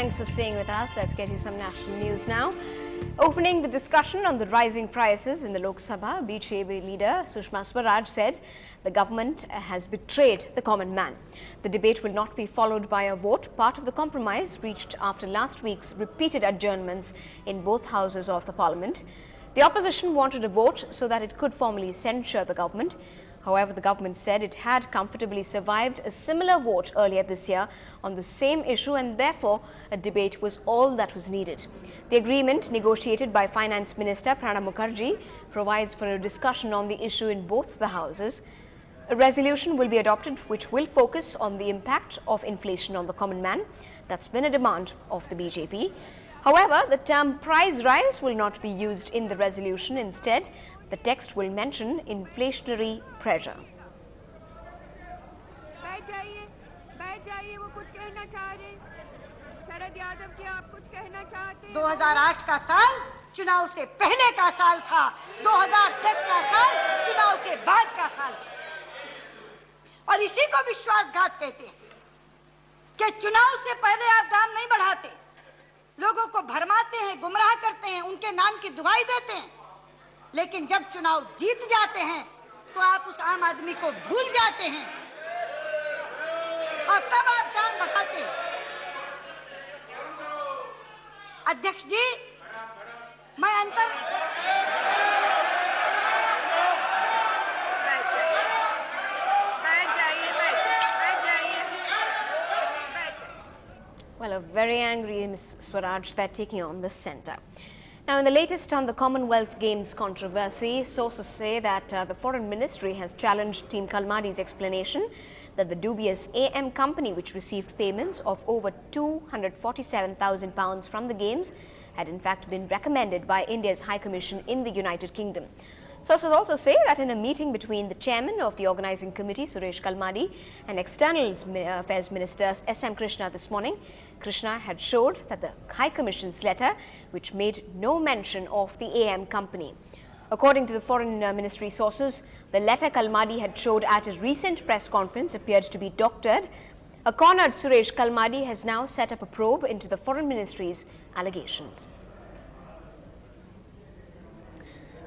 Thanks for staying with us. Let's get you some national news now. Opening the discussion on the rising prices in the Lok Sabha, BJP leader Sushma Swaraj said the government has betrayed the common man. The debate will not be followed by a vote, part of the compromise reached after last week's repeated adjournments in both houses of the parliament. The opposition wanted a vote so that it could formally censure the government. However, the government said it had comfortably survived a similar vote earlier this year on the same issue, and therefore a debate was all that was needed. The agreement negotiated by Finance Minister Pranab Mukherjee provides for a discussion on the issue in both the houses. A resolution will be adopted which will focus on the impact of inflation on the common man. That's been a demand of the BJP. However, the term price rise will not be used in the resolution. Instead, the text will mention inflationary pressure. 2008 का साल चुनाव से पहले का साल था, 2010 का साल चुनाव के बाद का साल था। और इसी को विश्वासघात कहते हैं कि चुनाव से पहले आप दाम नहीं बढ़ाते, लोगों को भरमाते हैं, गुमराह करते हैं, उनके नाम की दुहाई देते हैं, लेकिन जब चुनाव जीत जाते हैं तो आप उस आम आदमी को भूल जाते हैं और तब आप दाम बढ़ाते हैं। अध्यक्ष जी, मैं Well, a very angry Ms. Swaraj there taking on the centre. Now, in the latest on the Commonwealth Games controversy, sources say that the Foreign Ministry has challenged Team Kalmadi's explanation that the dubious AM company, which received payments of over £247,000 from the Games, had in fact been recommended by India's High Commission in the United Kingdom. Sources also say that in a meeting between the chairman of the organising committee, Suresh Kalmadi, and External Affairs Minister S.M. Krishna this morning, Krishna had showed that the High Commission's letter, which made no mention of the AM company. According to the Foreign Ministry sources, the letter Kalmadi had showed at a recent press conference appeared to be doctored. A cornered Suresh Kalmadi has now set up a probe into the Foreign Ministry's allegations.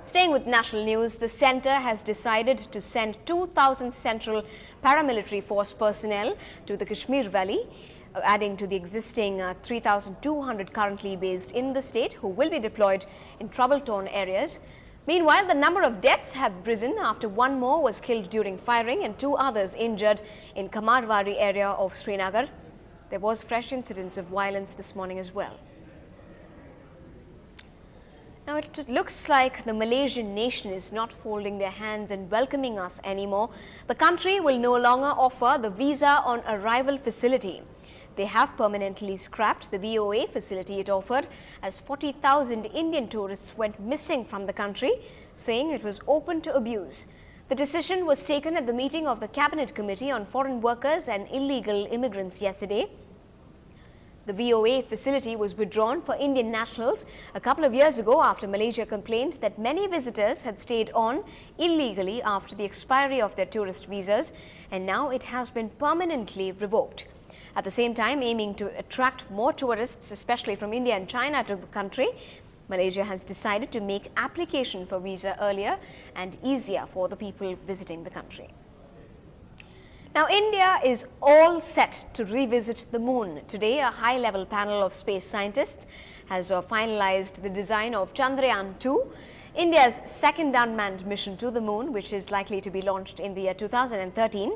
Staying with national news, the centre has decided to send 2,000 Central Paramilitary Force personnel to the Kashmir Valley, adding to the existing 3,200 currently based in the state who will be deployed in trouble-torn areas. Meanwhile, the number of deaths have risen after one more was killed during firing and two others injured in Kamarwari area of Srinagar. There was fresh incidents of violence this morning as well. Now, it looks like the Malaysian nation is not folding their hands and welcoming us anymore. The country will no longer offer the visa on arrival facility. They have permanently scrapped the VOA facility it offered as 40,000 Indian tourists went missing from the country, saying it was open to abuse. The decision was taken at the meeting of the Cabinet Committee on Foreign Workers and Illegal Immigrants yesterday. The VOA facility was withdrawn for Indian nationals a couple of years ago after Malaysia complained that many visitors had stayed on illegally after the expiry of their tourist visas, and now it has been permanently revoked. At the same time, aiming to attract more tourists, especially from India and China, to the country, Malaysia has decided to make application for visa earlier and easier for the people visiting the country. Now, India is all set to revisit the moon. Today, a high-level panel of space scientists has finalized the design of Chandrayaan-2, India's second unmanned mission to the moon, which is likely to be launched in the year 2013.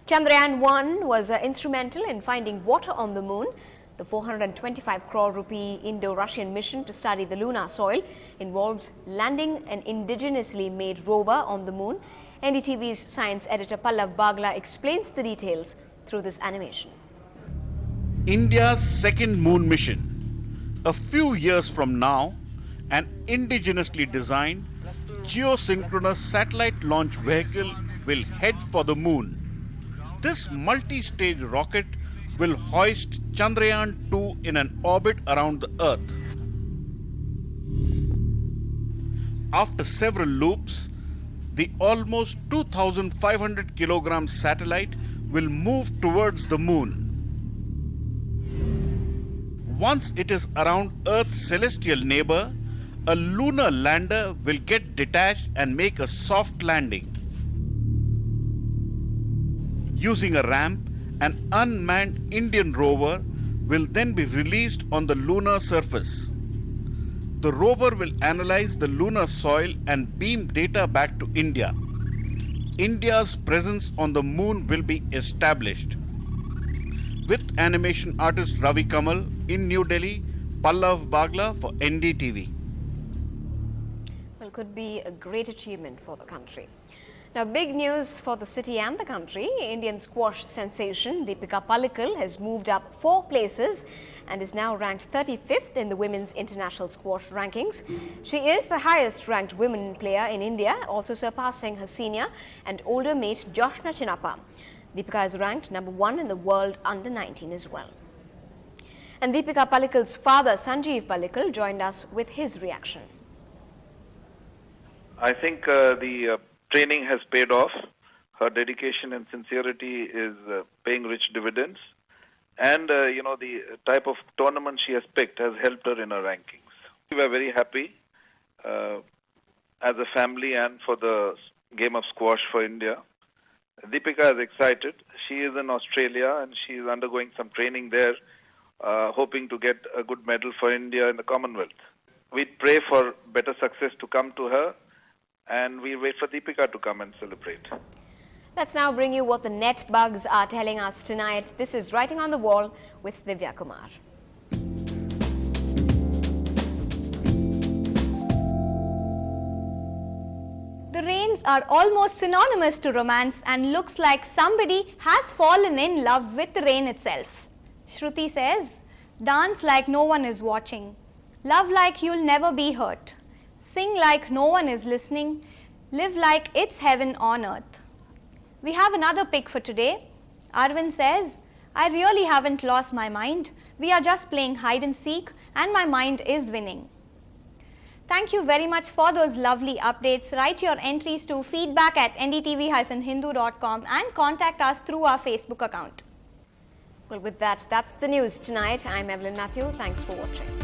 Chandrayaan-1 was instrumental in finding water on the moon. The 425 crore rupee Indo-Russian mission to study the lunar soil involves landing an indigenously made rover on the moon. NDTV's science editor Pallav Bagla explains the details through this animation. India's second moon mission. A few years from now, an indigenously designed geosynchronous satellite launch vehicle will head for the moon. This multi-stage rocket will hoist Chandrayaan-2 in an orbit around the Earth. After several loops, the almost 2,500 kilogram satellite will move towards the moon. once it is around Earth's celestial neighbor, a lunar lander will get detached and make a soft landing. Using a ramp, an unmanned Indian rover will then be released on the lunar surface. The rover will analyze the lunar soil and beam data back to India. India's presence on the moon will be established. With animation artist Ravi Kamal in New Delhi, Pallav Bagla for NDTV. Well, could be a great achievement for the country. Now, big news for the city and the country. Indian squash sensation Deepika Pallikal has moved up 4 places and is now ranked 35th in the women's international squash rankings. She is the highest ranked women player in India, also surpassing her senior and older mate Joshna Chinnappa. Deepika is ranked number 1 in the world under 19 as well. And Deepika Pallikal's father Sanjeev Pallikal joined us with his reaction. I think the training has paid off. Her dedication and sincerity is paying rich dividends. And, the type of tournament she has picked has helped her in her rankings. We were very happy as a family and for the game of squash for India. Deepika is excited. She is in Australia and she is undergoing some training there, hoping to get a good medal for India in the Commonwealth. We pray for better success to come to her, and we wait for Deepika to come and celebrate. Let's now bring you what the net bugs are telling us tonight. This is Writing on the Wall with Divya Kumar. The rains are almost synonymous to romance and looks like somebody has fallen in love with the rain itself. Shruti says, dance like no one is watching, love like you'll never be hurt, sing like no one is listening, live like it's heaven on earth. We have another pick for today. Arvind says, I really haven't lost my mind. We are just playing hide and seek and my mind is winning. Thank you very much for those lovely updates. Write your entries to feedback@ndtv-hindu.com and contact us through our Facebook account. Well, with that, that's the news tonight. I'm Evelyn Matthew. Thanks for watching.